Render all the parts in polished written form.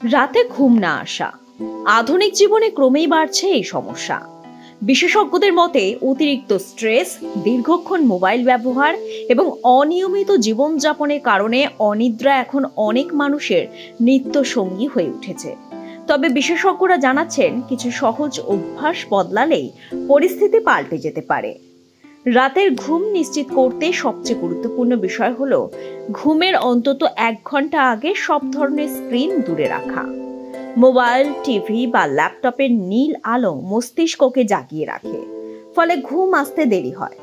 রাতে ঘুম না আসা আধুনিক জীবনে ক্রমেই বাড়ছে এই সমস্যা। বিশেষজ্ঞদের মতে অতিরিক্ত স্ট্রেস, দীর্ঘক্ষণ মোবাইল ব্যবহার এবং অনিয়মিত জীবনযাপনের কারণে অনিদ্রা এখন অনেক মানুষের নিত্য সঙ্গী হয়ে উঠেছে। তবে বিশেষজ্ঞরা জানাচ্ছেন কিছু সহজ অভ্যাস বদলালেই পরিস্থিতি পাল্টে যেতে পারে। রাতের ঘুম নিশ্চিত করতে সবচেয়ে গুরুত্বপূর্ণ বিষয় হলো ঘুমের অন্তত 1 ঘন্টা আগে সব ধরনের স্ক্রিন দূরে রাখা। মোবাইল, টিভি বা ল্যাপটপের নীল আলো মস্তিষ্ককে জাগিয়ে রাখে, ফলে ঘুম আসতে দেরি হয়।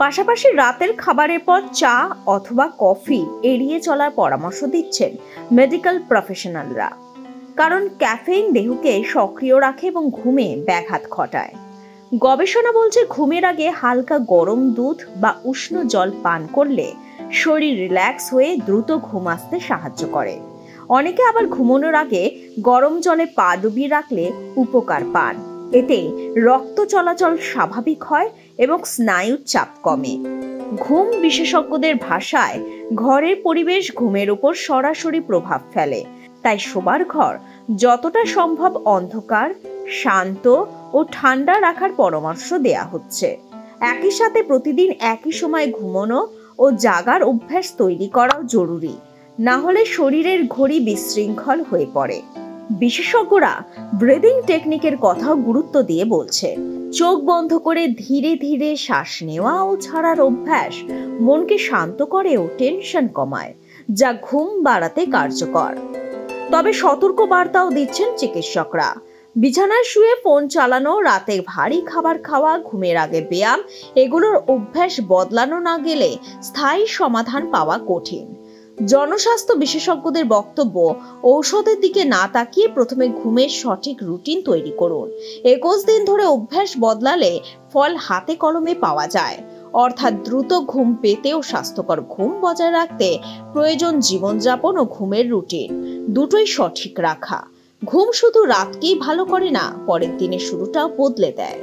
পাশাপাশি রাতের খাবারের পর চা অথবা কফি এড়িয়ে চলার পরামর্শ দিচ্ছেন মেডিকেল প্রফেশনালরা, কারণ ক্যাফেইন দেহকে সক্রিয় রাখে এবং ঘুমে ব্যাঘাত ঘটায়। গবেষণা বলছে ঘুমের আগে হালকা গরম দুধ বা উষ্ণ জল পান করলে শরীর রিল্যাক্স হয়ে দ্রুত ঘুম আসতে সাহায্য করে। অনেকে আবার ঘুমানোর আগে গরম জলে পা ডুবিয়ে রাখলে উপকার পান। এতে রক্ত চলাচল স্বাভাবিক হয় এবং স্নায়ুর চাপ কমে। ঘুম বিশেষজ্ঞদের ভাষায় ঘরের পরিবেশ ঘুমের উপর সরাসরি প্রভাব ফেলে, তাই শোবার ঘর যতটা সম্ভব অন্ধকার, শান্ত ও ঠান্ডা রাখার পরামর্শ দেয়া হচ্ছে। একই সাথে প্রতিদিন একই সময় ঘুমানো ও জাগার অভ্যাস তৈরি করাও জরুরি, না হলে শরীরের ঘড়ি বিশৃঙ্খল হয়ে পড়ে। বিশেষজ্ঞরা ব্রিদিং টেকনিকের কথাও গুরুত্ব দিয়ে বলছে। চোখ বন্ধ করে ধীরে ধীরে শ্বাস নেওয়া ও ছাড়ার অভ্যাস মনকে শান্ত করে ও টেনশন কমায়, যা ঘুম বাড়াতে কার্যকর। তবে সতর্ক বার্তাও দিচ্ছেন চিকিৎসকরা। বিছানায় শুয়ে ফোন চালানো, রাতে ভারী খাবার খাওয়া, ঘুমের আগে ব্যায়াম এগুলোর অভ্যাস বদলানো না গেলে স্থায়ী সমাধান পাওয়া কঠিন। জনস্বাস্থ্য বিশেষজ্ঞদের বক্তব্য, ঔষধের দিকে না তাকিয়ে প্রথমে ঘুমের সঠিক রুটিন তৈরি করুন। 21 দিন ধরে অভ্যাস বদলালে ফল হাতে কলমে পাওয়া যায়। অর্থাৎ দ্রুত ঘুম পেতে ও স্বাস্থ্যকর ঘুম বজায় রাখতে প্রয়োজন জীবনযাপন ও ঘুমের রুটিন দুটোই সঠিক রাখা। ঘুম শুধু রাতকেই ভালো করে না, পরের দিনের শুরুটাও বদলে দেয়।